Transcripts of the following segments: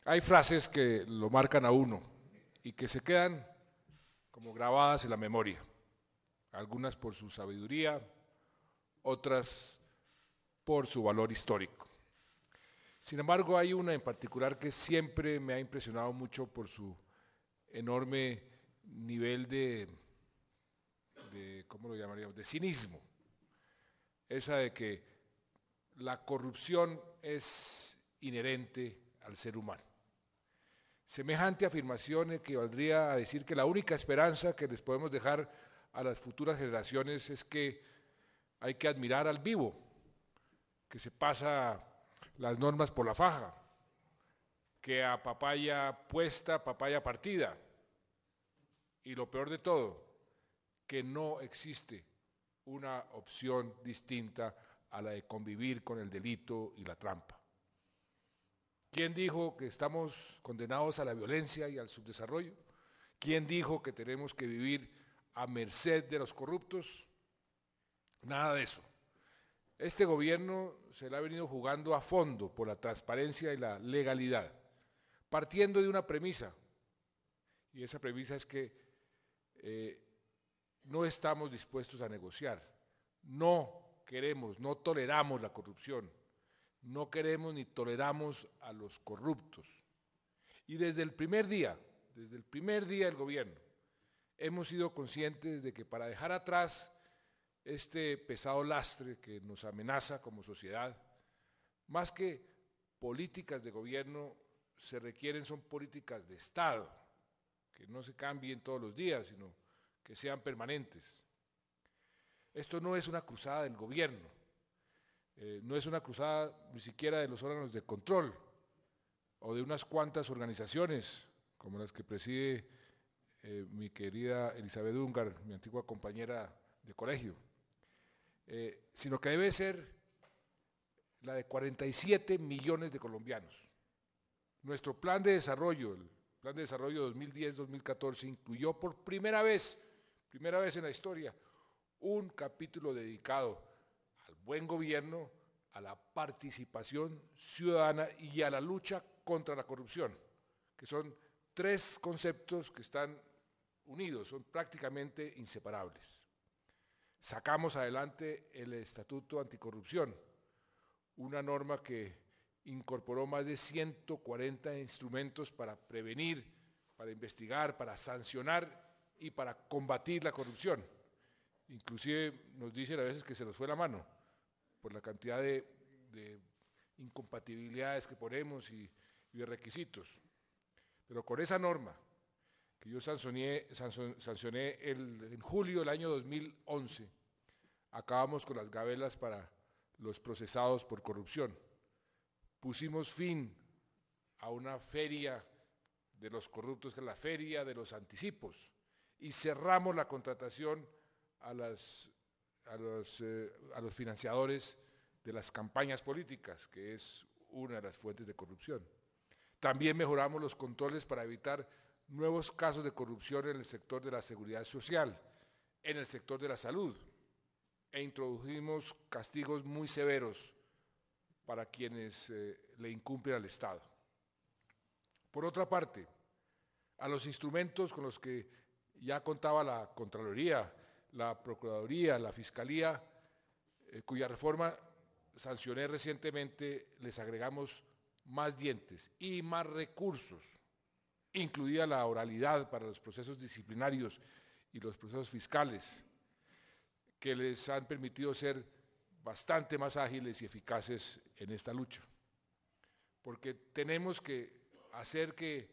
Hay frases que lo marcan a uno y que se quedan como grabadas en la memoria, algunas por su sabiduría, otras por su valor histórico. Sin embargo, hay una en particular que siempre me ha impresionado mucho por su enorme nivel ¿cómo lo llamaríamos?, de cinismo. Esa de que la corrupción es inherente al ser humano. Semejante afirmación equivaldría a decir que la única esperanza que les podemos dejar a las futuras generaciones es que hay que admirar al vivo, que se pasa las normas por la faja, que a papaya puesta, papaya partida, y lo peor de todo, que no existe una opción distinta a la de convivir con el delito y la trampa. ¿Quién dijo que estamos condenados a la violencia y al subdesarrollo? ¿Quién dijo que tenemos que vivir a merced de los corruptos? Nada de eso. Este gobierno se la ha venido jugando a fondo por la transparencia y la legalidad, partiendo de una premisa, y esa premisa es que no estamos dispuestos a negociar, no queremos, no toleramos la corrupción, no queremos ni toleramos a los corruptos. Y desde el primer día del gobierno, hemos sido conscientes de que para dejar atrás este pesado lastre que nos amenaza como sociedad, más que políticas de gobierno, se requieren son políticas de Estado, que no se cambien todos los días, sino que sean permanentes. Esto no es una cruzada del gobierno, no es una cruzada ni siquiera de los órganos de control o de unas cuantas organizaciones como las que preside mi querida Elizabeth Ungar, mi antigua compañera de colegio, sino que debe ser la de 47 millones de colombianos. Nuestro plan de desarrollo, el Plan de Desarrollo 2010-2014, incluyó por primera vez en la historia, un capítulo dedicado al buen gobierno, a la participación ciudadana y a la lucha contra la corrupción, que son tres conceptos que están unidos, son prácticamente inseparables. Sacamos adelante el Estatuto Anticorrupción, una norma que incorporó más de 140 instrumentos para prevenir, para investigar, para sancionar y para combatir la corrupción. Inclusive nos dicen a veces que se nos fue la mano por la cantidad de incompatibilidades que ponemos y de requisitos. Pero con esa norma que yo sancioné en julio del año 2011, acabamos con las gabelas para los procesados por corrupción. Pusimos fin a una feria de los corruptos, que es la feria de los anticipos, y cerramos la contratación a los financiadores de las campañas políticas, que es una de las fuentes de corrupción. También mejoramos los controles para evitar nuevos casos de corrupción en el sector de la seguridad social, en el sector de la salud, e introdujimos castigos muy severos para quienes le incumplen al Estado. Por otra parte, a los instrumentos con los que ya contaba la Contraloría, la Procuraduría, la Fiscalía, cuya reforma sancioné recientemente, les agregamos más dientes y más recursos, incluida la oralidad para los procesos disciplinarios y los procesos fiscales, que les han permitido ser bastante más ágiles y eficaces en esta lucha. Porque tenemos que hacer que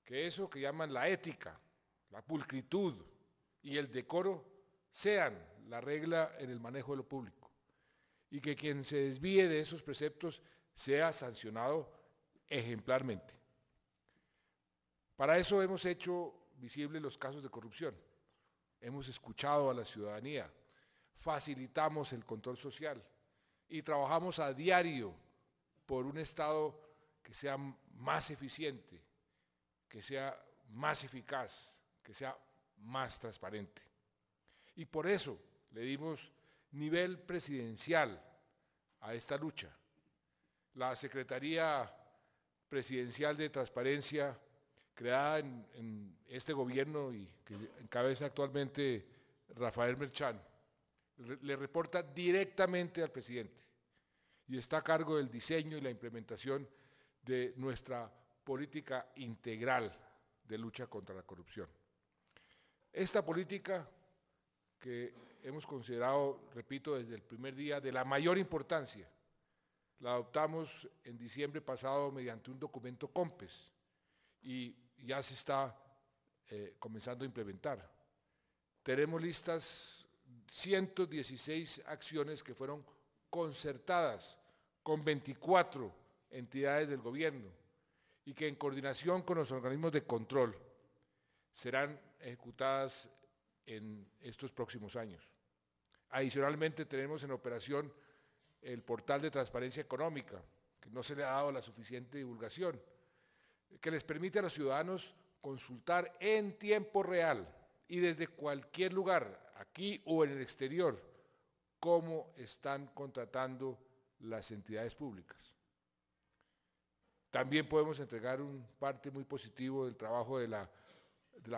eso que llaman la ética, la pulcritud y el decoro sean la regla en el manejo de lo público, y que quien se desvíe de esos preceptos sea sancionado ejemplarmente. Para eso hemos hecho visibles los casos de corrupción, hemos escuchado a la ciudadanía, facilitamos el control social y trabajamos a diario por un Estado que sea más eficiente, que sea más eficaz, que sea más transparente. Y por eso le dimos nivel presidencial a esta lucha. La Secretaría presidencial de transparencia creada en este gobierno y que encabeza actualmente Rafael Merchán, le reporta directamente al presidente y está a cargo del diseño y la implementación de nuestra política integral de lucha contra la corrupción. Esta política que hemos considerado, repito, desde el primer día de la mayor importancia, la adoptamos en diciembre pasado mediante un documento COMPES y ya se está comenzando a implementar. Tenemos listas 116 acciones que fueron concertadas con 24 entidades del gobierno y que en coordinación con los organismos de control serán ejecutadas en estos próximos años. Adicionalmente tenemos en operación el portal de transparencia económica, que no se le ha dado la suficiente divulgación, que les permite a los ciudadanos consultar en tiempo real y desde cualquier lugar, aquí o en el exterior, cómo están contratando las entidades públicas. También podemos entregar un parte muy positivo del trabajo de la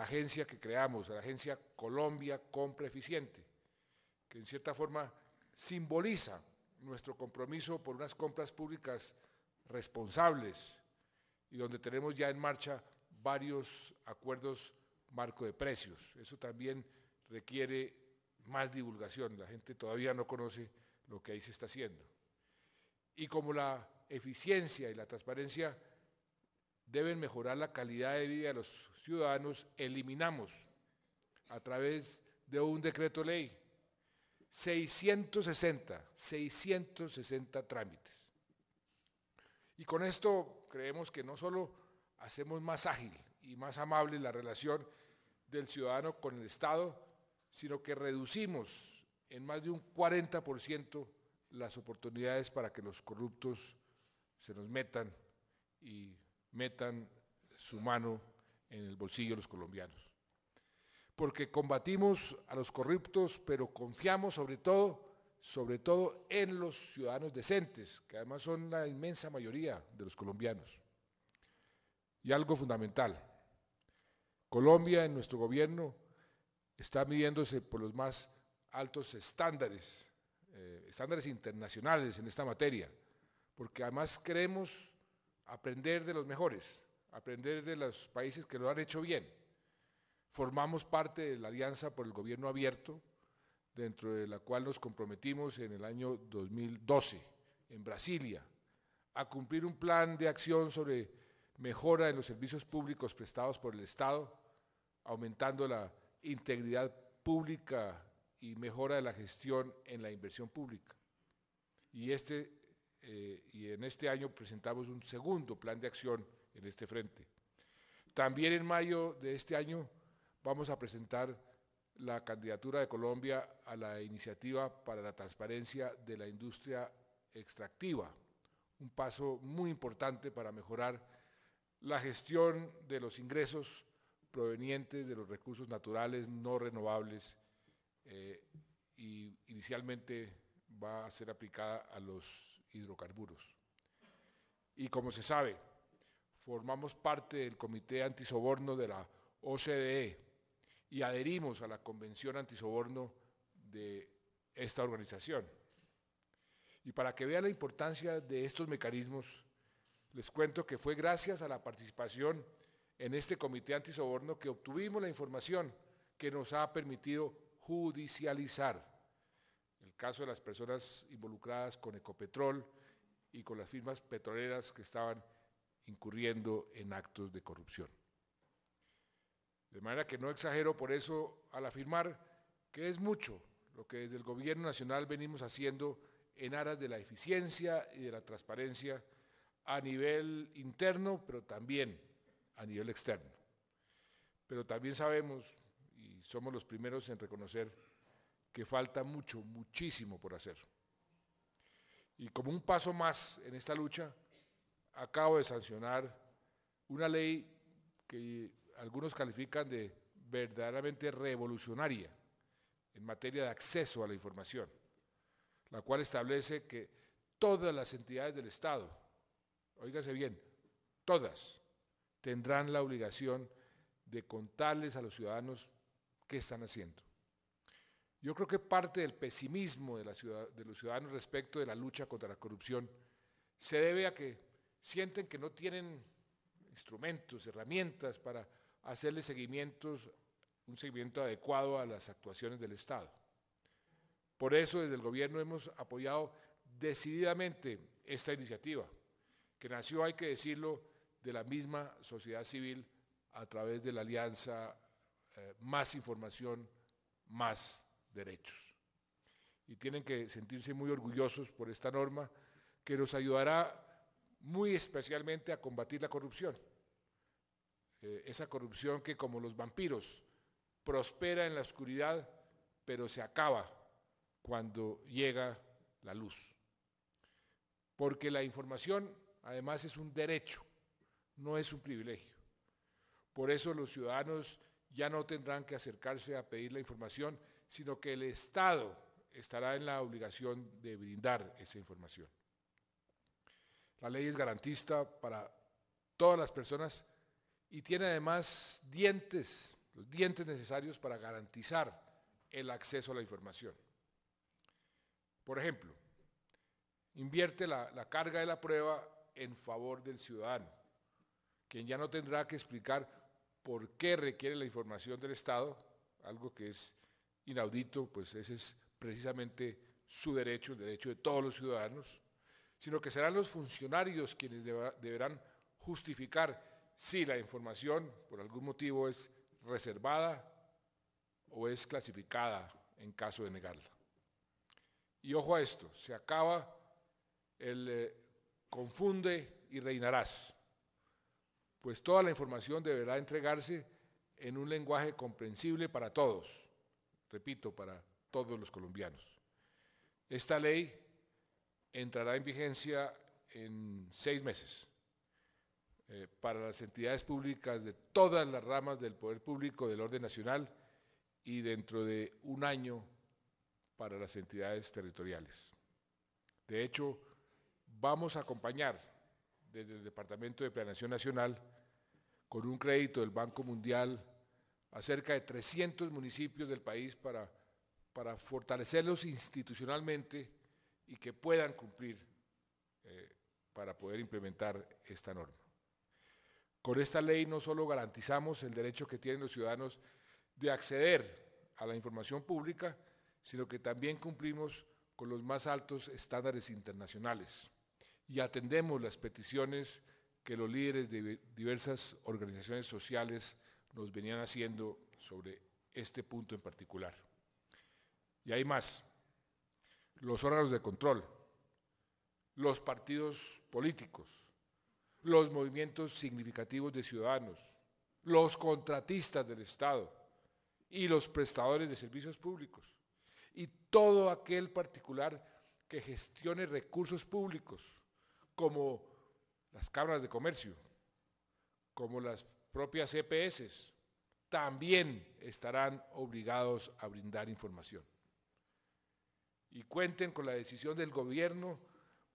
agencia que creamos, la agencia Colombia Compra Eficiente, que en cierta forma simboliza nuestro compromiso por unas compras públicas responsables y donde tenemos ya en marcha varios acuerdos marco de precios. Eso también requiere más divulgación, la gente todavía no conoce lo que ahí se está haciendo. Y como la eficiencia y la transparencia deben mejorar la calidad de vida de los ciudadanos, eliminamos a través de un decreto ley 660 trámites. Y con esto creemos que no solo hacemos más ágil y más amable la relación del ciudadano con el Estado, sino que reducimos en más de un 40% las oportunidades para que los corruptos se nos metan y metan su mano en el bolsillo de los colombianos. Porque combatimos a los corruptos, pero confiamos sobre todo en los ciudadanos decentes, que además son la inmensa mayoría de los colombianos. Y algo fundamental, Colombia en nuestro gobierno está midiéndose por los más altos estándares internacionales en esta materia, porque además queremos aprender de los mejores, aprender de los países que lo han hecho bien. Formamos parte de la Alianza por el Gobierno Abierto, dentro de la cual nos comprometimos en el año 2012, en Brasilia, a cumplir un plan de acción sobre mejora en los servicios públicos prestados por el Estado, aumentando la integridad pública y mejora de la gestión en la inversión pública. Y en este año presentamos un segundo plan de acción en este frente. También en mayo de este año vamos a presentar la candidatura de Colombia a la iniciativa para la transparencia de la industria extractiva, un paso muy importante para mejorar la gestión de los ingresos provenientes de los recursos naturales no renovables y inicialmente va a ser aplicada a los hidrocarburos. Y como se sabe, formamos parte del Comité Antisoborno de la OCDE y adherimos a la Convención Antisoborno de esta organización. Y para que vean la importancia de estos mecanismos, les cuento que fue gracias a la participación en este Comité Antisoborno que obtuvimos la información que nos ha permitido judicializar el caso de las personas involucradas con Ecopetrol y con las firmas petroleras que estaban incurriendo en actos de corrupción. De manera que no exagero por eso al afirmar que es mucho lo que desde el Gobierno Nacional venimos haciendo en aras de la eficiencia y de la transparencia a nivel interno, pero también a nivel externo. Pero también sabemos, y somos los primeros en reconocer, que falta mucho, muchísimo por hacer. Y como un paso más en esta lucha, acabo de sancionar una ley que algunos califican de verdaderamente revolucionaria en materia de acceso a la información, la cual establece que todas las entidades del Estado, óigase bien, todas, tendrán la obligación de contarles a los ciudadanos qué están haciendo. Yo creo que parte del pesimismo de los ciudadanos respecto de la lucha contra la corrupción se debe a que sienten que no tienen instrumentos, herramientas para hacerle un seguimiento adecuado a las actuaciones del Estado. Por eso desde el gobierno hemos apoyado decididamente esta iniciativa, que nació, hay que decirlo, de la misma sociedad civil a través de la alianza Más Información, Más Derechos. Y tienen que sentirse muy orgullosos por esta norma que nos ayudará muy especialmente a combatir la corrupción. Esa corrupción que, como los vampiros, prospera en la oscuridad, pero se acaba cuando llega la luz. Porque la información, además, es un derecho, no es un privilegio. Por eso los ciudadanos ya no tendrán que acercarse a pedir la información, sino que el Estado estará en la obligación de brindar esa información. La ley es garantista para todas las personas y tiene además los dientes necesarios para garantizar el acceso a la información. Por ejemplo, invierte la carga de la prueba en favor del ciudadano, quien ya no tendrá que explicar por qué requiere la información del Estado, algo que es inaudito, pues ese es precisamente su derecho, el derecho de todos los ciudadanos, sino que serán los funcionarios quienes deberán justificar si la información por algún motivo es reservada o es clasificada en caso de negarla. Y ojo a esto, se acaba el confunde y reinarás, pues toda la información deberá entregarse en un lenguaje comprensible para todos, repito, para todos los colombianos. Esta ley entrará en vigencia en 6 meses para las entidades públicas de todas las ramas del poder público del orden nacional y dentro de 1 año para las entidades territoriales. De hecho, vamos a acompañar desde el Departamento de Planeación Nacional con un crédito del Banco Mundial a cerca de 300 municipios del país para fortalecerlos institucionalmente y que puedan cumplir para poder implementar esta norma. Con esta ley no solo garantizamos el derecho que tienen los ciudadanos de acceder a la información pública, sino que también cumplimos con los más altos estándares internacionales y atendemos las peticiones que los líderes de diversas organizaciones sociales nos venían haciendo sobre este punto en particular. Y hay más. Los órganos de control, los partidos políticos, los movimientos significativos de ciudadanos, los contratistas del Estado y los prestadores de servicios públicos y todo aquel particular que gestione recursos públicos, como las cámaras de comercio, como las propias EPS, también estarán obligados a brindar información. Y cuenten con la decisión del gobierno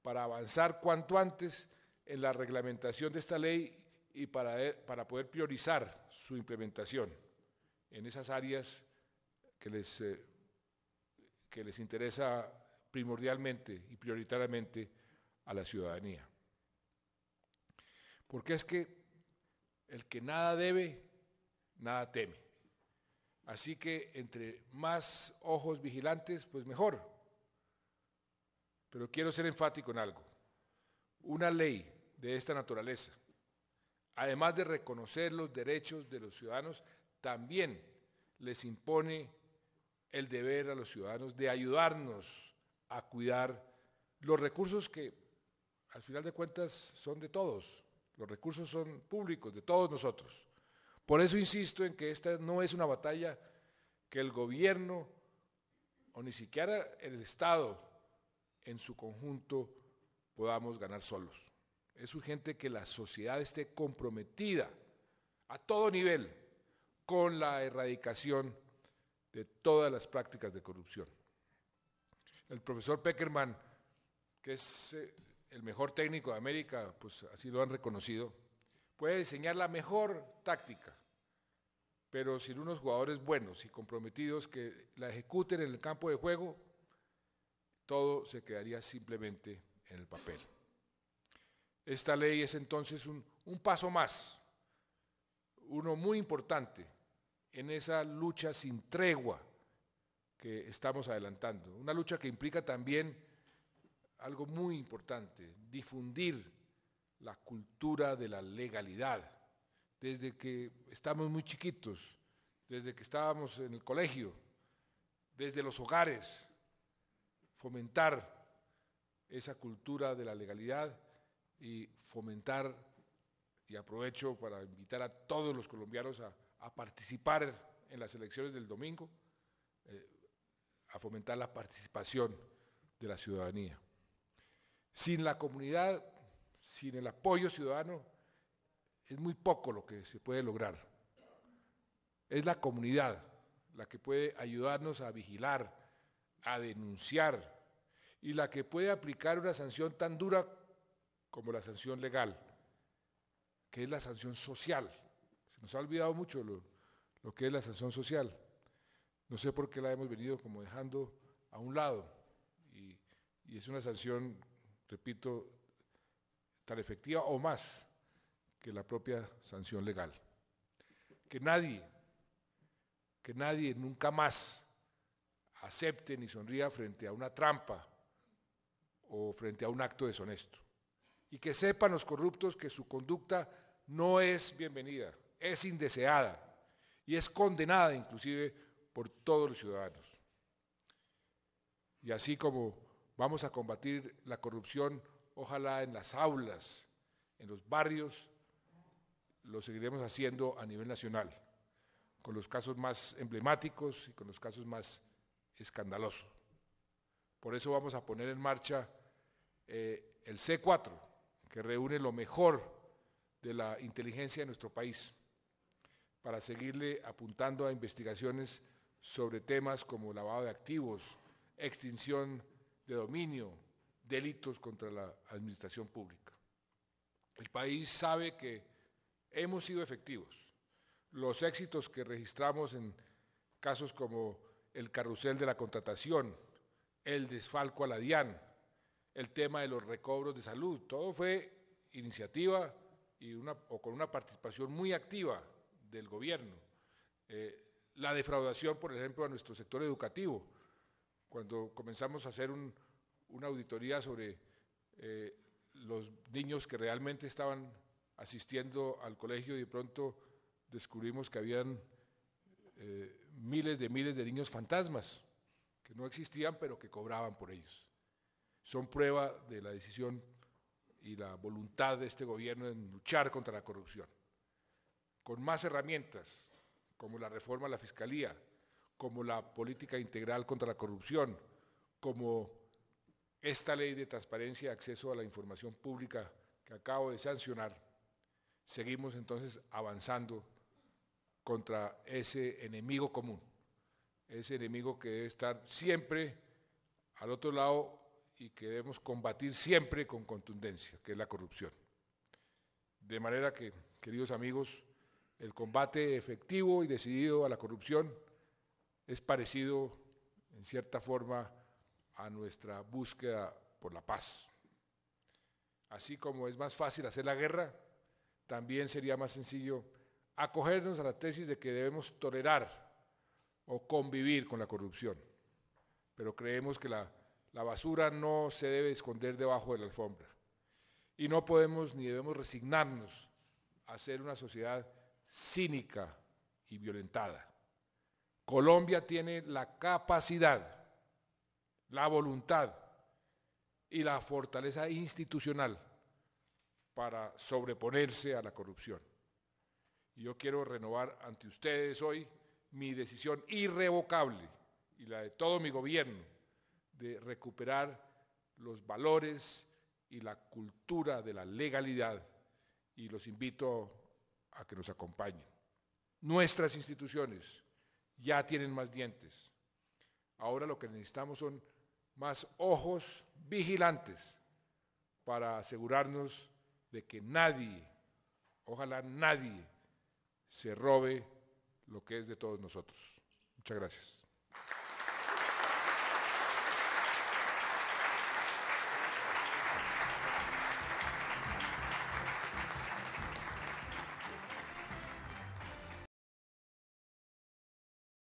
para avanzar cuanto antes en la reglamentación de esta ley y para poder priorizar su implementación en esas áreas que les interesa primordialmente y prioritariamente a la ciudadanía. Porque es que el que nada debe, nada teme. Así que entre más ojos vigilantes, pues mejor. Pero quiero ser enfático en algo. Una ley de esta naturaleza, además de reconocer los derechos de los ciudadanos, también les impone el deber a los ciudadanos de ayudarnos a cuidar los recursos que, al final de cuentas, son de todos. Los recursos son públicos, de todos nosotros. Por eso insisto en que esta no es una batalla que el gobierno, o ni siquiera el Estado en su conjunto, podamos ganar solos. Es urgente que la sociedad esté comprometida a todo nivel con la erradicación de todas las prácticas de corrupción. El profesor Pekerman, que es el mejor técnico de América, pues así lo han reconocido, puede diseñar la mejor táctica, pero sin unos jugadores buenos y comprometidos que la ejecuten en el campo de juego, todo se quedaría simplemente en el papel. Esta ley es entonces un paso más, uno muy importante en esa lucha sin tregua que estamos adelantando, una lucha que implica también algo muy importante, difundir la cultura de la legalidad. Desde que estamos muy chiquitos, desde que estábamos en el colegio, desde los hogares, fomentar esa cultura de la legalidad y fomentar, y aprovecho para invitar a todos los colombianos a participar en las elecciones del domingo, a fomentar la participación de la ciudadanía. Sin la comunidad, sin el apoyo ciudadano, es muy poco lo que se puede lograr. Es la comunidad la que puede ayudarnos a vigilar, a denunciar, y la que puede aplicar una sanción tan dura como la sanción legal, que es la sanción social. Se nos ha olvidado mucho lo que es la sanción social. No sé por qué la hemos venido como dejando a un lado, y es una sanción, repito, tan efectiva o más que la propia sanción legal. Que nadie nunca más acepte ni sonría frente a una trampa o frente a un acto deshonesto. Y que sepan los corruptos que su conducta no es bienvenida, es indeseada y es condenada inclusive por todos los ciudadanos. Y así como vamos a combatir la corrupción, ojalá en las aulas, en los barrios, lo seguiremos haciendo a nivel nacional, con los casos más emblemáticos y con los casos más escandalosos. Por eso vamos a poner en marcha el C4, que reúne lo mejor de la inteligencia de nuestro país, para seguirle apuntando a investigaciones sobre temas como lavado de activos, extinción de dominio, delitos contra la administración pública. El país sabe que hemos sido efectivos. Los éxitos que registramos en casos como el carrusel de la contratación, el desfalco a la DIAN, el tema de los recobros de salud, todo fue iniciativa o con una participación muy activa del gobierno. La defraudación, por ejemplo, a nuestro sector educativo, cuando comenzamos a hacer una auditoría sobre los niños que realmente estaban asistiendo al colegio, y de pronto descubrimos que habían miles de niños fantasmas que no existían pero que cobraban por ellos. Son prueba de la decisión y la voluntad de este gobierno en luchar contra la corrupción, con más herramientas como la reforma a la Fiscalía, como la política integral contra la corrupción, como esta ley de transparencia y acceso a la información pública que acabo de sancionar. Seguimos entonces avanzando contra ese enemigo común, ese enemigo que debe estar siempre al otro lado y que debemos combatir siempre con contundencia, que es la corrupción. De manera que, queridos amigos, el combate efectivo y decidido a la corrupción es parecido, en cierta forma, a nuestra búsqueda por la paz. Así como es más fácil hacer la guerra, también sería más sencillo acogernos a la tesis de que debemos tolerar o convivir con la corrupción. Pero creemos que la basura no se debe esconder debajo de la alfombra. Y no podemos ni debemos resignarnos a ser una sociedad cínica y violentada. Colombia tiene la capacidad, la voluntad y la fortaleza institucional para sobreponerse a la corrupción. Y yo quiero renovar ante ustedes hoy mi decisión irrevocable y la de todo mi gobierno de recuperar los valores y la cultura de la legalidad, y los invito a que nos acompañen. Nuestras instituciones ya tienen más dientes. Ahora lo que necesitamos son más ojos vigilantes para asegurarnos de que nadie ojalá nadie se robe lo que es de todos nosotros. Muchas gracias.